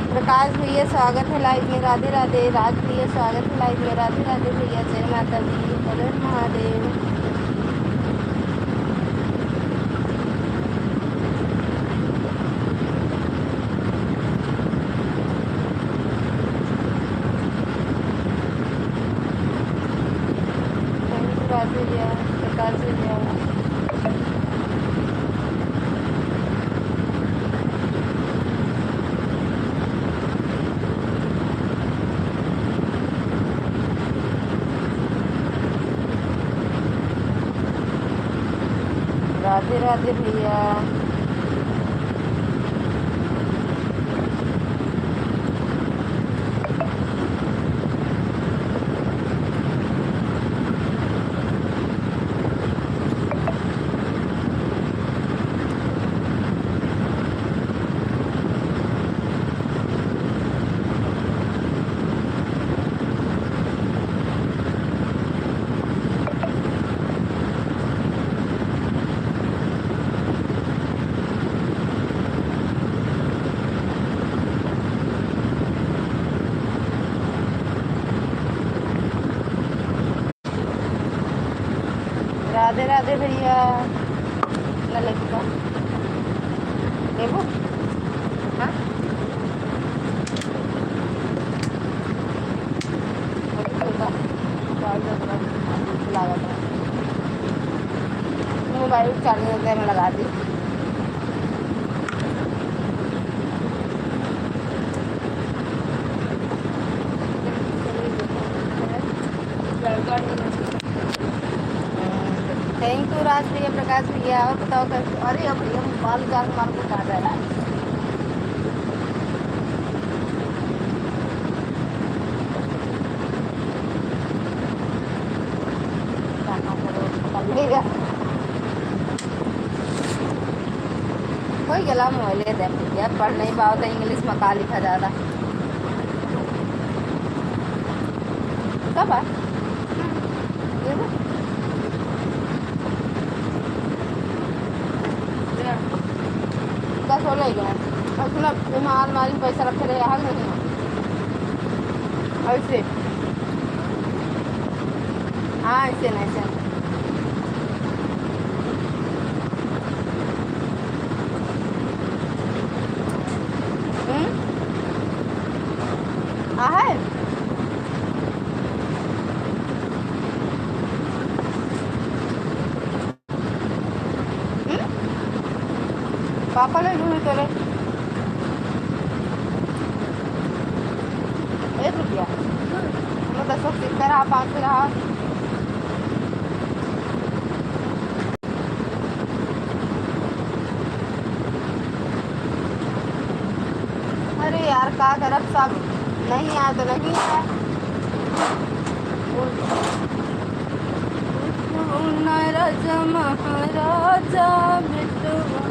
प्रकाश भैया स्वागत है लाइव में, राधे राधे। राज भैया स्वागत है लाइव में, राधे राधे भैया। जय माता दी, हर हर महादेव। राज भैया, प्रकाश भैया। राधे राधे भैया। राधे राधे भैया। ललिता देवो हाँ मोबाइल चार्जिंग में लगा दी। थैंक यू राज भैया, प्रकाश भैया। और बताओ कैसे? अरे अब भैया बाल जाल मार को काट रहा है। कोई गला मोबाइल दे भैया, पढ़ नहीं पाओ तो इंग्लिश में का लिखा जाता। कब है दस हो गया और सुना बीमार मारी पैसा रखे रहे आग नहीं ऐसे। हाँ ऐसे नहीं ऐसे है। पापा ले लूँ तेरे 1 रुपया मैं 10 70 रहा 5 रहा। अरे यार का करब सब नहीं आया तो नहीं आया। राजा महाराजा बिटवा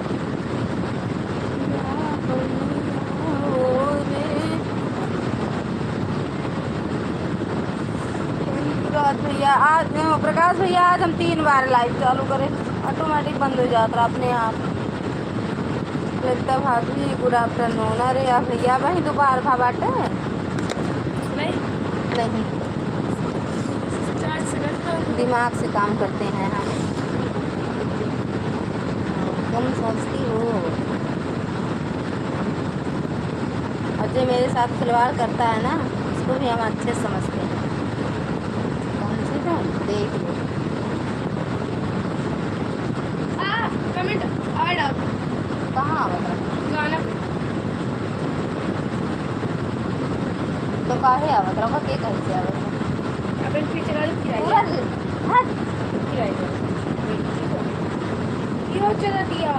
भैया आज प्रकाश भैया आज हम 3 बार लाइव चालू करें ऑटोमेटिक बंद हो जाता अपने आप। लगता भाभी गुड आफ्टरनून। अरे यार भैया वही दोपहर भा बाटे नहीं दिमाग से काम करते हैं हम। तुम सोचती हो और जो मेरे साथ खिलवाड़ करता है ना उसको भी हम अच्छे समझते हैं। कौन से तो देख लो कमेंट ऐड आप कहाँ बता गाना तो काहे आवत रहा के कहीं से आवत अपन फिर चला पूरा हट हीरो चला दिया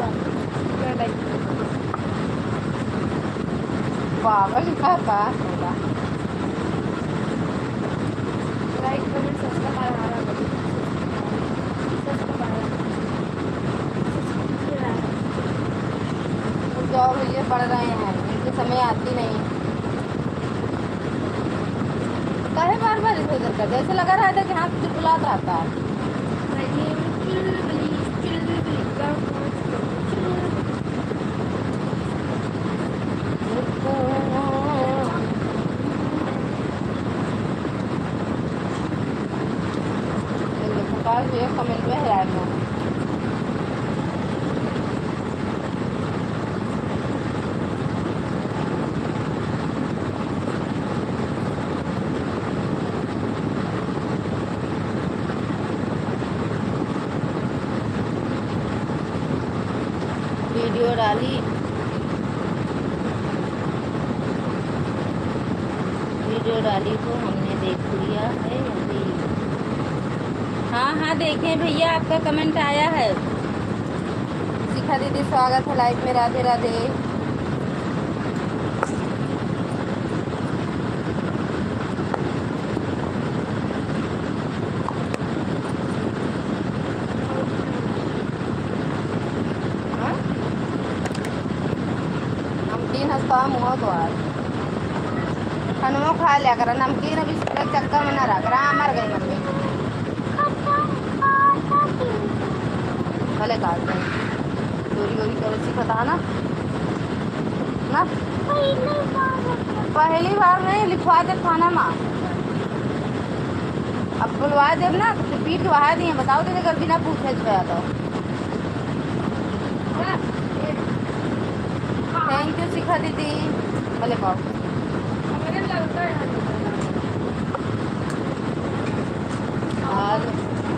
पागल का होगा। लाइक कमेंट सब्सक्राइब जाओ भैया पढ़ रहे हैं इनके समय आती नहीं। काहे बार बार इधर कर जैसे लगा रहा था कि हाथ बुलाता रहता है। वीडियो डाली, तो हमने देख लिया है अभी। हाँ हाँ देखें भैया, आपका कमेंट आया है। शिखा दीदी स्वागत है लाइव में, राधे राधे। हाँ? नमकीन हंसता मुँह तो आज खनमो खा लिया करा, नमकीन अभी चक्कर में ना रहा करा। मर गई मम्मी, भले काट गए, चोरी वोरी करे सिखता ना ना। पहली बार नहीं लिखवा दे खाना माँ, अब बुलवा देव ना तो पीठ वहा दिए। बताओ तो अगर बिना पूछे छया तो। थैंक यू शिखा दीदी, भले पाओ। आज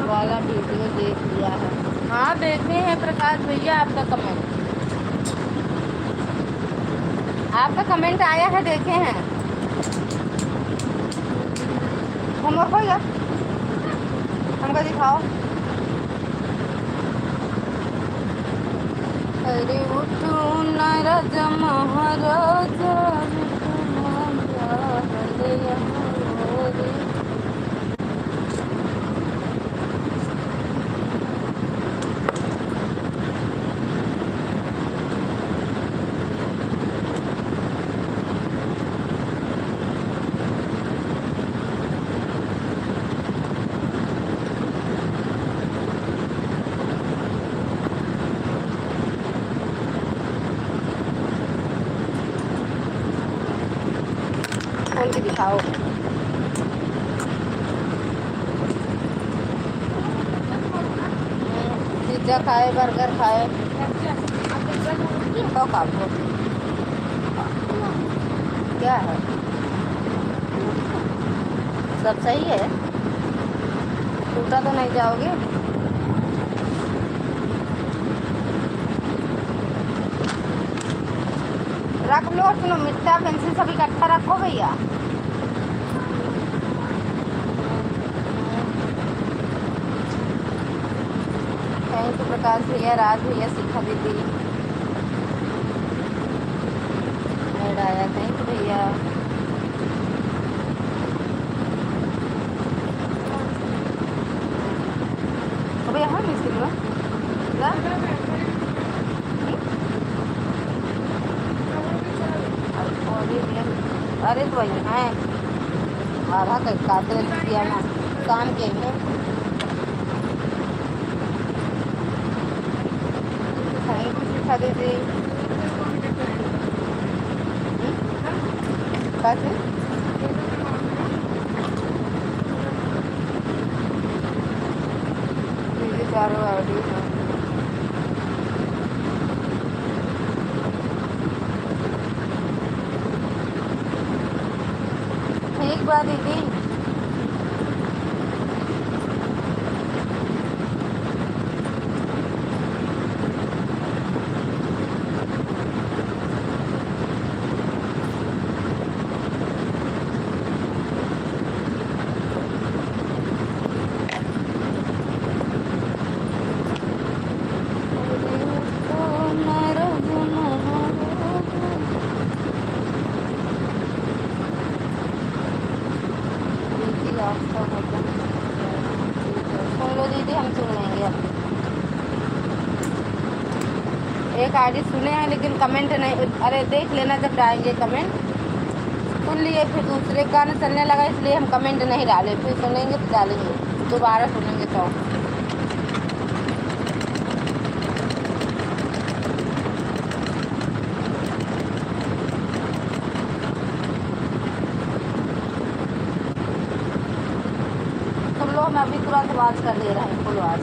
वाला वीडियो देख लिया है। हाँ देखे हैं प्रकाश भैया, आपका कमेंट आया है, देखे हैं। होमवर्क होगा, हमको दिखाओ। अरे उठू नाराज महाराजा, दिखाओ। पिज्जा खाए, बर्गर खाए तो खाओ। क्या है, सब सही है, टूटा तो नहीं जाओगे। रख लो, सुनो मिट्टा पेंसिल सब इकट्ठा रखो भैया। थैंक यू प्रकाश भैया, राज भैया, शिखा दीदी ऐड आया, थैंक यू भैया। तो भैया हम मिस्त्री में अरे तो वही हैं आधा काटे दिया ना काम के हैं। थैंक यू शिखा दीदी। कैसे दीदी चारों आईडी हैं। ठीक बात दीदी। सुन लो दीदी, हम सुन लेंगे। एक आईडी सुने हैं लेकिन कमेंट नहीं, अरे देख लेना जब डालेंगे कमेंट। सुन लिए फिर दूसरे गाने चलने लगा, इसलिए हम कमेंट नहीं डाले, फिर सुनेंगे तो डालेंगे, दोबारा सुनेंगे तो। मैं अभी तुरंत आवाज कर दे रहा है, फुल आवाज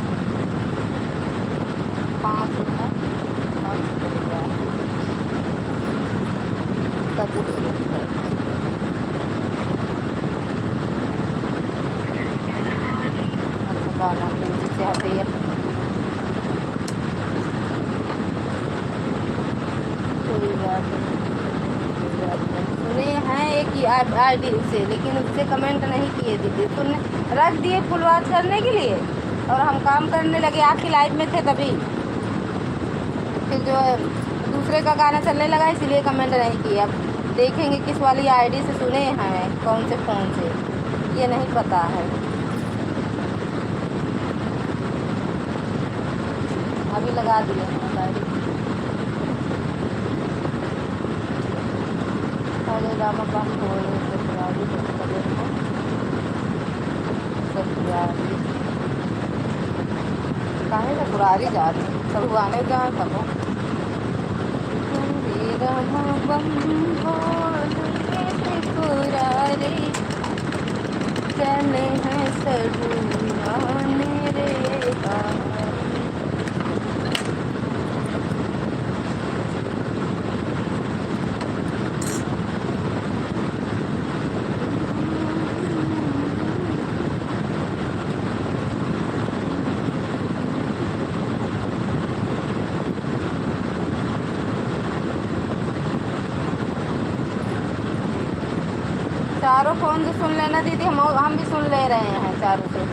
5 गाना म्यूजिक से की आईडी से, लेकिन उससे कमेंट नहीं किए दीदी। सुनने रख दिए फुल बात करने के लिए, और हम काम करने लगे, आपकी लाइफ में थे तभी। फिर जो है दूसरे का गाना चलने लगा, इसलिए कमेंट नहीं किए। अब देखेंगे किस वाली आईडी से सुने हैं, कौन से फ़ोन से, ये नहीं पता है। अभी लगा दिए हैं आईडी। हरे राम बम भोले ससुराली ससुराली ससुराली काहे ससुराली जा रही सब गाने जा सको। हरे राम बम भोले ससुराली चले हैं सरुआने रे बाबा। चारों फ़ोन से सुन लेना दीदी, हम भी सुन ले रहे हैं चारों से।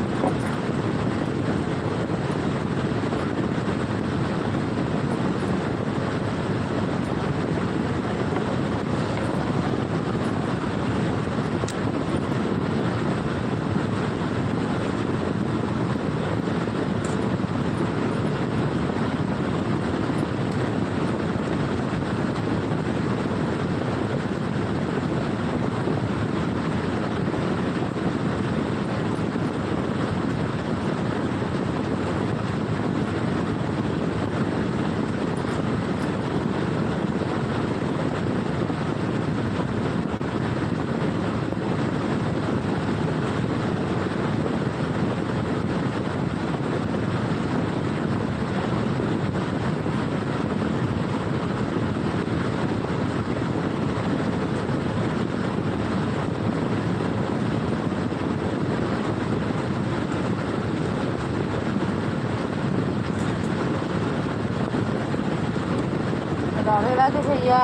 राधे राधे भैया।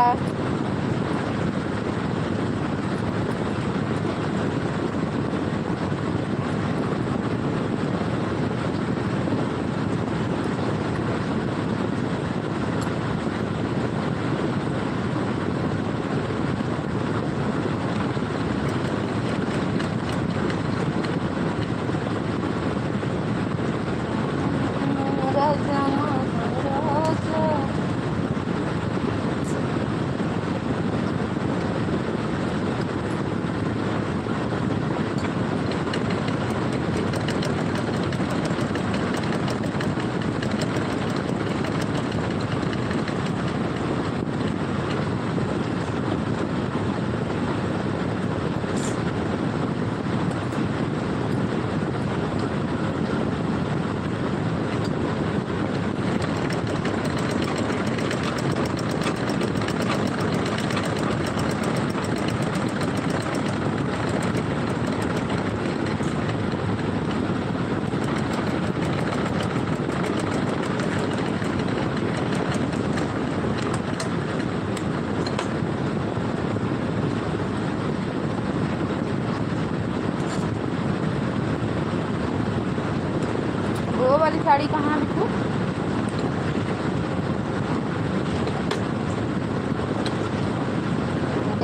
वो वाली साड़ी कहाँ बिकू?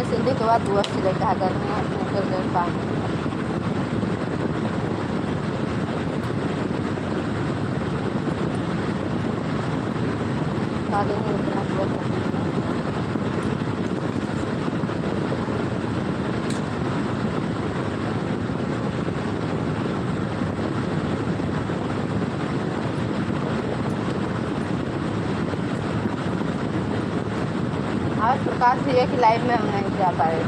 सिलने के बाद वो अच्छी लगता है गर्मी में कर दे पानी। आज प्रकाश भैया की लाइफ में हम नहीं जा पाए।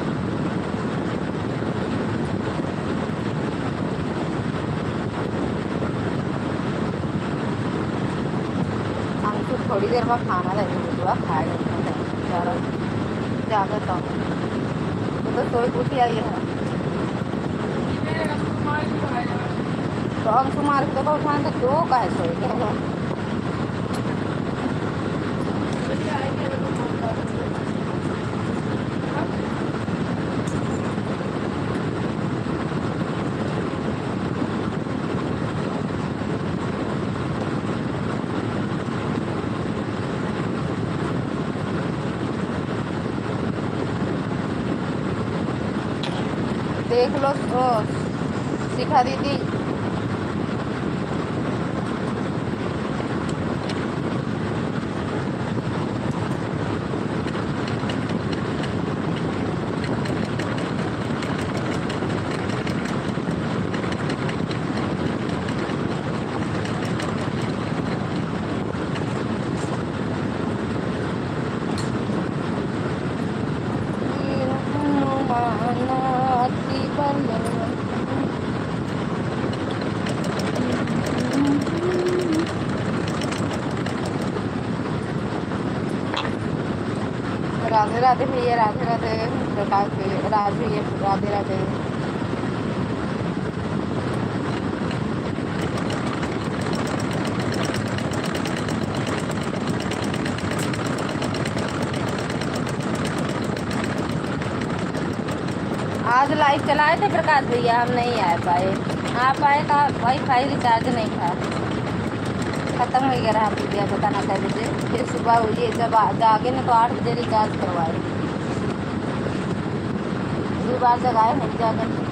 हमको थोड़ी देर बाद खाना लगेगा, खाएगा ज़्यादा तो सोई उठी आई है तो अंशु मार के देखो उठाने तो दो का है सोई देख लो शिखा दीदी। राधे राधे भैया, राधे राधे प्रकाश भैया, राधे भैया, राधे राधे। आज लाइव चलाए थे प्रकाश भैया, हम नहीं आ पाए। आप आए था, वाईफाई रिचार्ज नहीं था, ख़त्म हो गया रहा भैया, पता ना कै बजे। फिर सुबह हुई है जब जागे ना तो 8 बजे रिचार्ज करवाए। 2 बार जगाए नहीं जागे।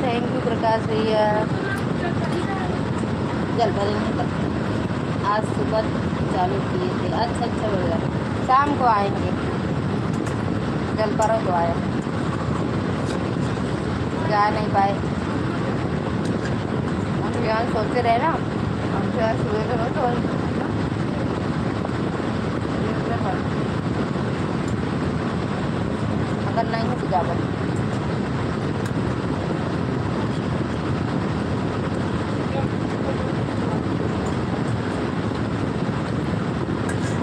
थैंक यू प्रकाश भैया। जल भरेंगे आज सुबह चालू किए थे। अच्छा भैया, शाम को आएंगे। जल भरो तो आए, जा नहीं पाए। हम यहाँ सोचते रहे ना, हम सुबह करो तो अगर नहीं है तो जा बन।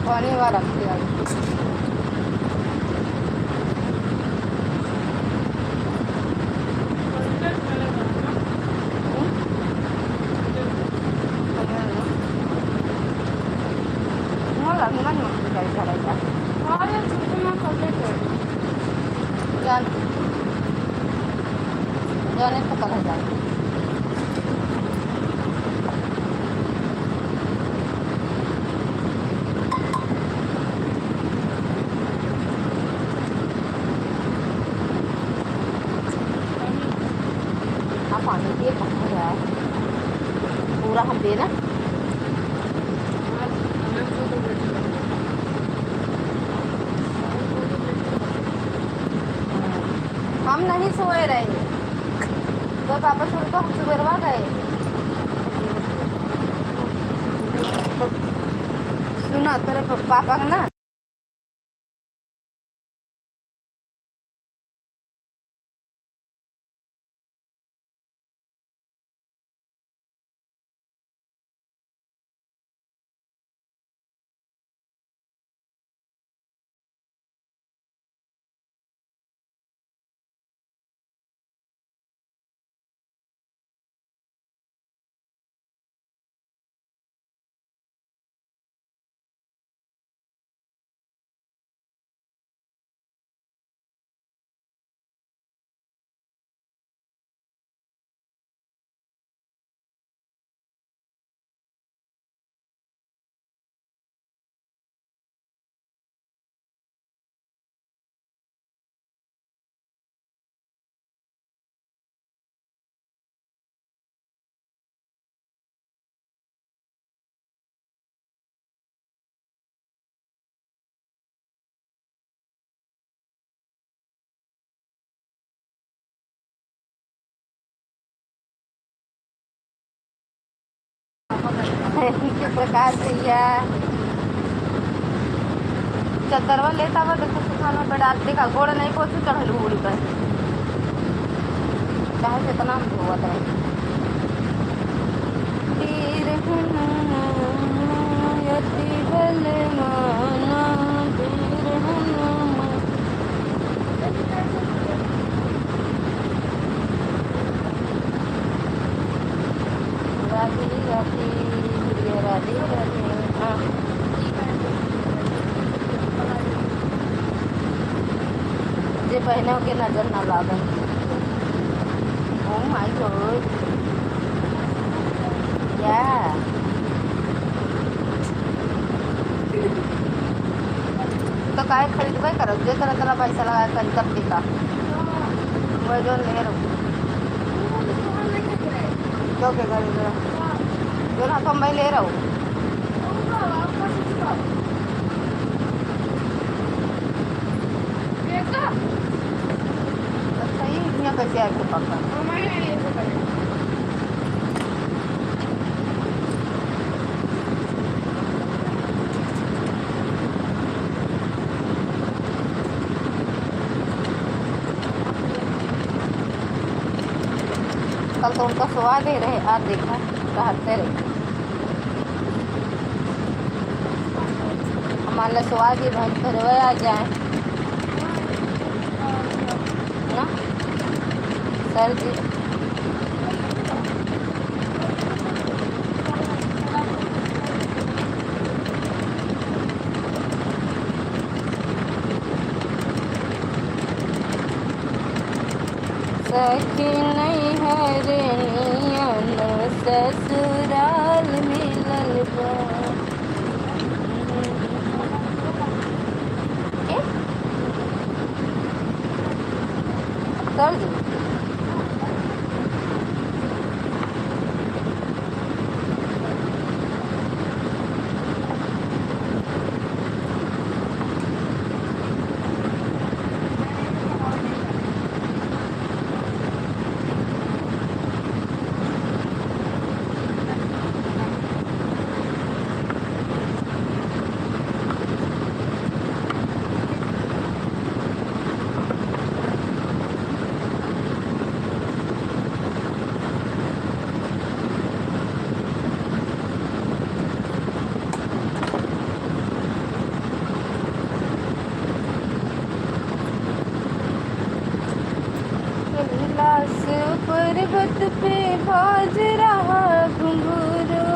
पानी वाला रख दिया। जाने तो कल जाए। पानी दिए पूरा हम देना। हम नहीं सोए रहे तो पापा सुन को हम सुबह गए। सुना तेरे पापा ना प्रकाश भैया चतरवा लेता हुआ देखो सुखाना पे डालते का गोड़ नहीं को चढ़ल उड़ी पर चाहे कितना हुआ था। जे पहने के नजर ना लागे। ओह माय गॉड, या तो काय खरीदबे करो, जे तरह तरह पैसा लगा कर तब टिका वो जो ले रहो तो के खरीद रहा जो ना तो मैं ले रहा हूँ। अच्छा ये यहाँ कैसे आपके पापा कल तो उनका स्वाद ही रहे, आज देखा कहते रहे हमारे स्वाद ही भैंस घर आ जाए ना सर जी। सखी नहीं है रे नियन ससुराल मिलल बा। सर जी कैलाश पर्वत पे बाज रहा घुंघरू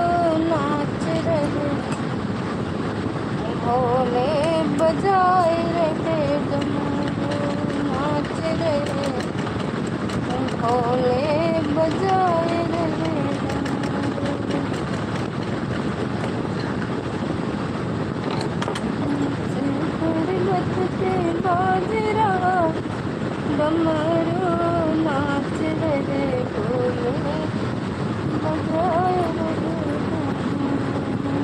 नाच रहे भोले बजाए रहे डमरू नाच रहे भोले बजाए रहे पर्वत पे बाज रहा डमरू नाच रहे भोले बजाए रहे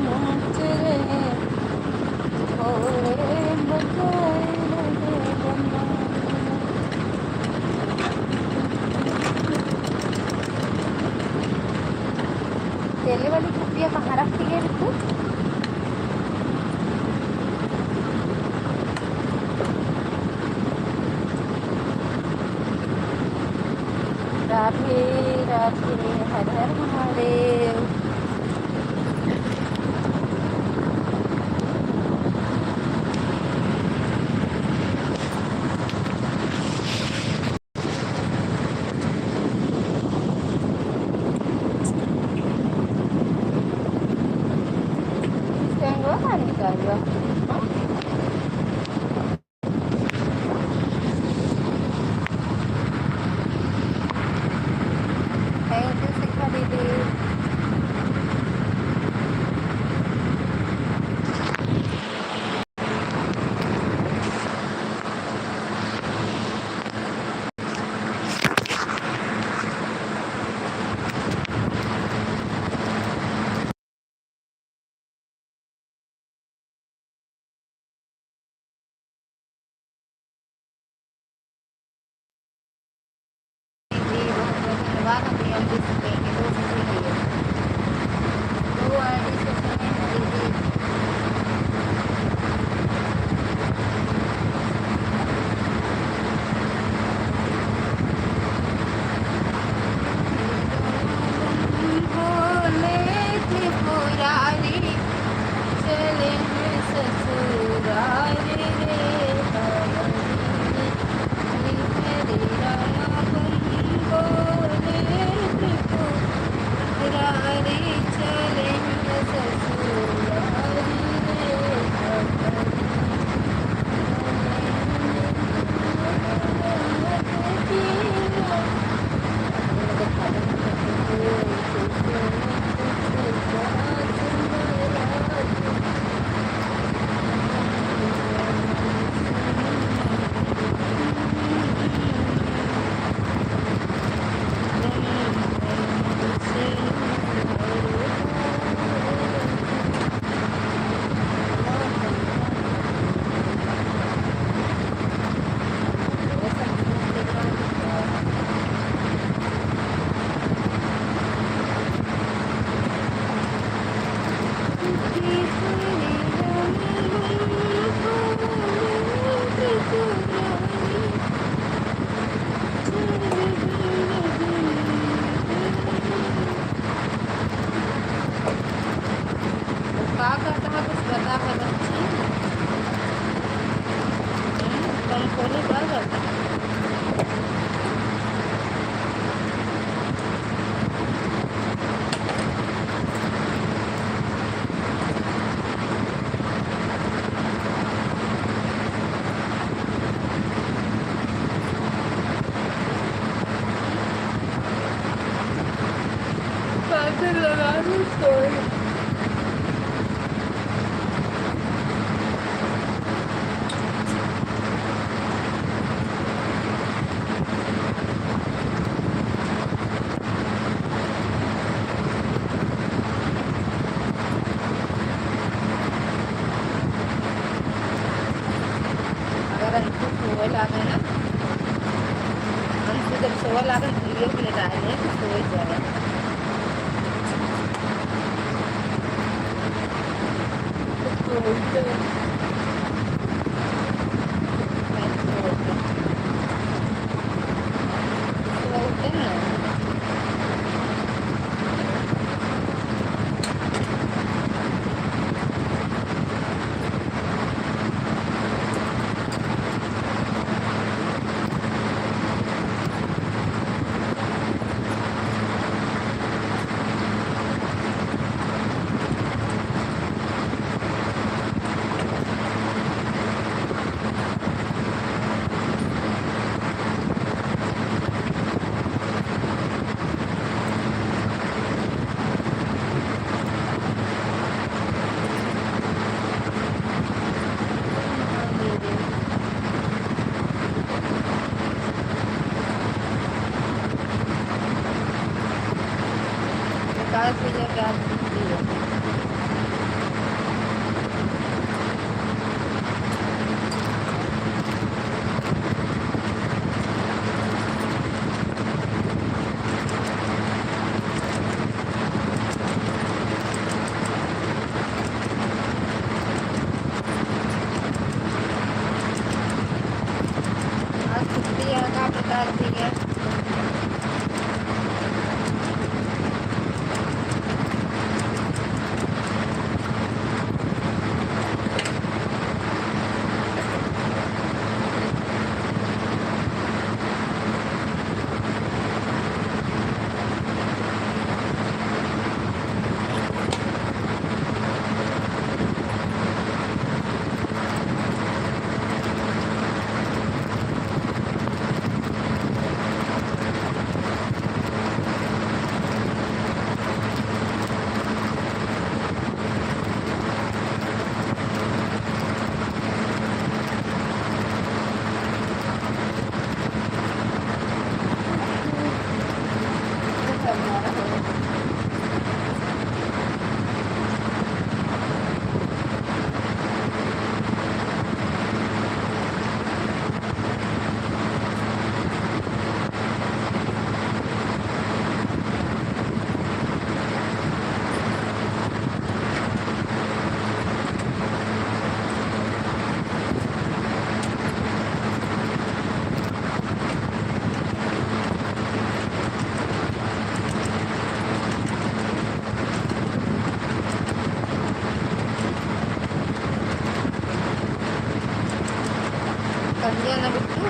नाच रहे भोले बजाए रहे तेले वाली कुपिया कहाँ रखी है बिल्कुल। Radhe Radhe Har Har Mahadev. Tengo ganas de algo. Thank you, Sikha Didi. Phone खोली क्या करता। पैसे लगा दूँ स्टोरी। अगर अंशु सोए लागे ना, अंशु जब सोए लागे वीडियो के लिए डाले तो सोए जाए। सोते ना। विकास भैया क्या छुट्टी है। आज छुट्टी है का प्रकार ठीक है। कन्या ना बिट्टू।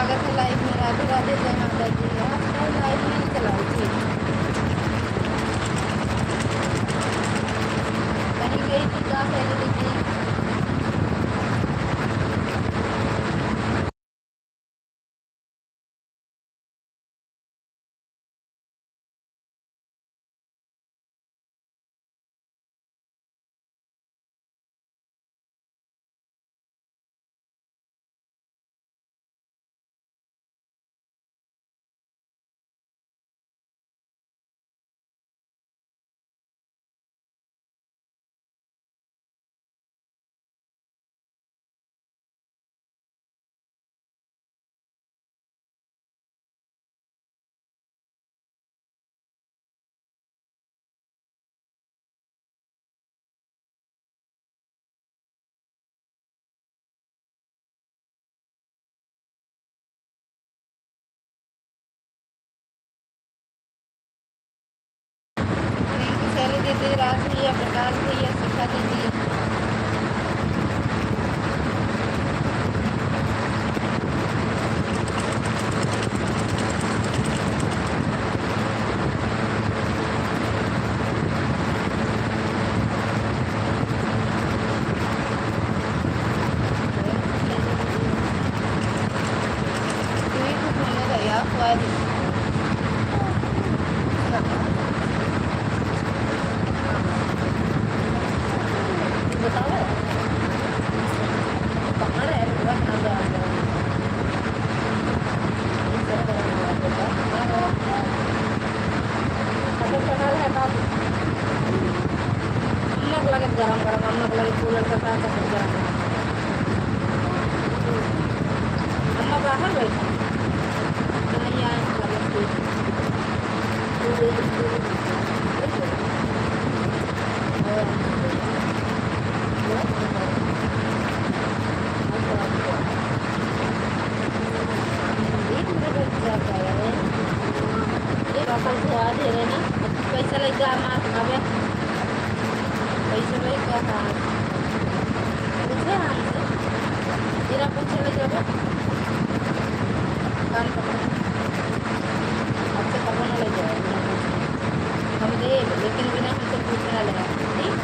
स्वागत है लाइव में। राधे राधे, जय माता जी। आजकल लाइव नहीं चलाई थी, कहीं गई थी क्या सहेली थी। शैली दीदी, राज भैया, प्रकाश भैया, शिखा दीदी, स्वीट घूमने गया स्वाद बताओ कहाँ रहे पूरा कहाँ गया है बात। अम्मा को लगे गरम गरम, अम्मा को लगे कूलर का साथ सब गरम। अम्मा बाहर बैठी तो नहीं आए दे रहे ना पैसा लग गया हमें, पैसा लग गया था पूछे हमसे तेरा पैसा लग गया कान पकड़ आपसे पकड़ना लग जाएगा हम दे, लेकिन बिना हमसे पूछना लगा। ठीक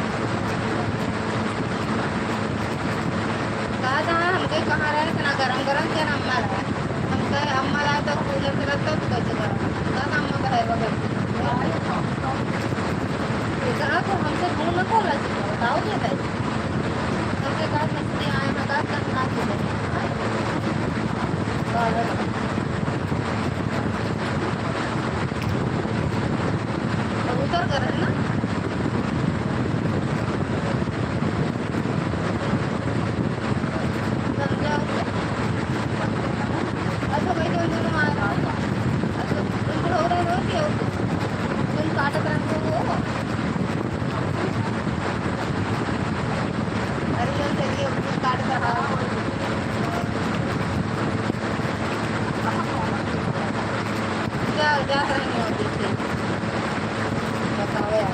कहा था हमके कहाँ रहे इतना गरम गरम क्या अम्मा रहा, हम कहे अम्मा रहा तो कूलर से लगता तो कैसे गरम कहा अम्मा का है बगल कहा तो हमसे मुँह न खोला बताओ क्या था हमके कहा मछली आए हैं कहा कहाँ कबूतर कर रहे ना समझा उसे अच्छा भाई तो दोनों आ रहा अच्छा तुम हो रहे हो क्या तुम काटत रखो हो अरे चलिए काट रहा क्या क्या करेंगे होती थी बताओ यार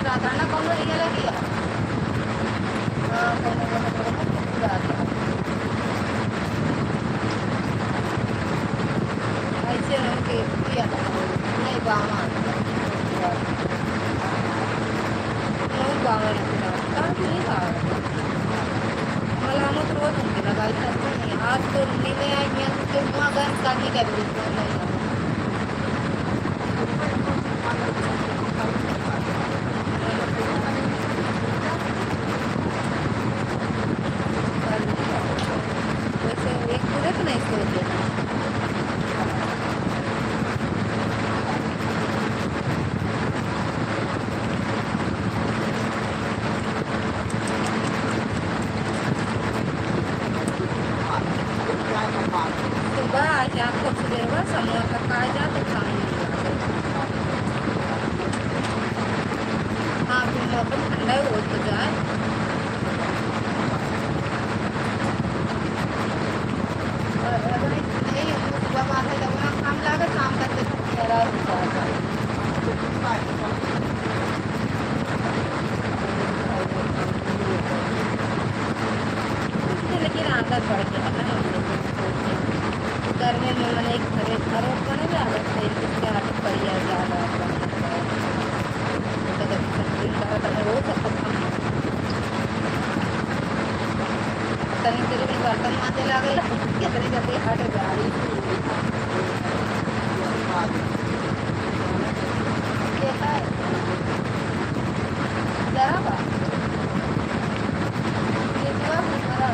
राधा कौन रिया लगी ऐसे नहीं किया नहीं बामा लेकिन आदत पड़ गया ना गर्मी में मैंने एक घरों को नहीं आदत है इसके आदत पड़ गया ज़्यादा तो कभी सब्जी का तो हो सकता तनी तेरे भी बर्तन माथे लगे कितनी जल्दी हट गाड़ी देखा है जरा बा ये हुआ हमारा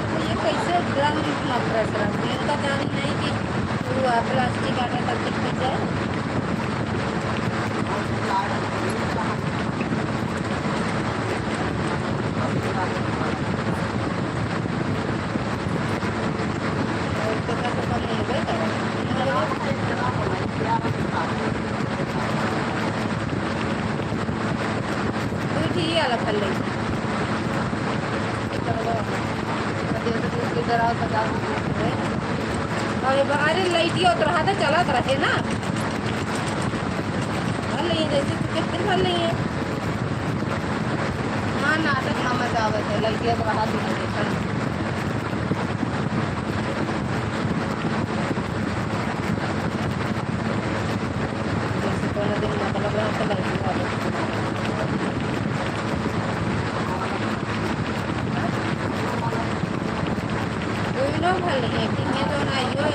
तो ये कैसे ड्रम प्रेस रखते हैं इनका जान ही नहीं कि वो प्लास्टिक आटा तक दिख जाए और तो कैसे बंद नहीं होगा तो ठीक है अलग कर लेंगे इधर आओ तो अरे लाइटिया उतर रहा था चला रहे ना भर नहीं जैसे कितने भर नहीं है हाँ नाटक ना मजा आवे थे लाइटिया तो रहा थी देखा जैसे पहले दिन मतलब रहा था लाइटिया भर नहीं है कि मैं तो ना यो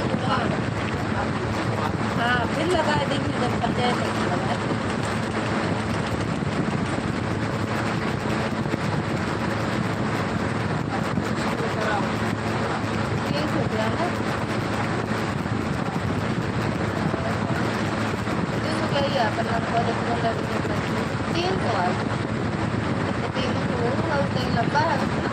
हाँ फिर लगा देंगे जब बन जाए तो लगा तीन सौ रुपया ना 300 ही है पर लगभग 300 है 300 है 300 लंबा है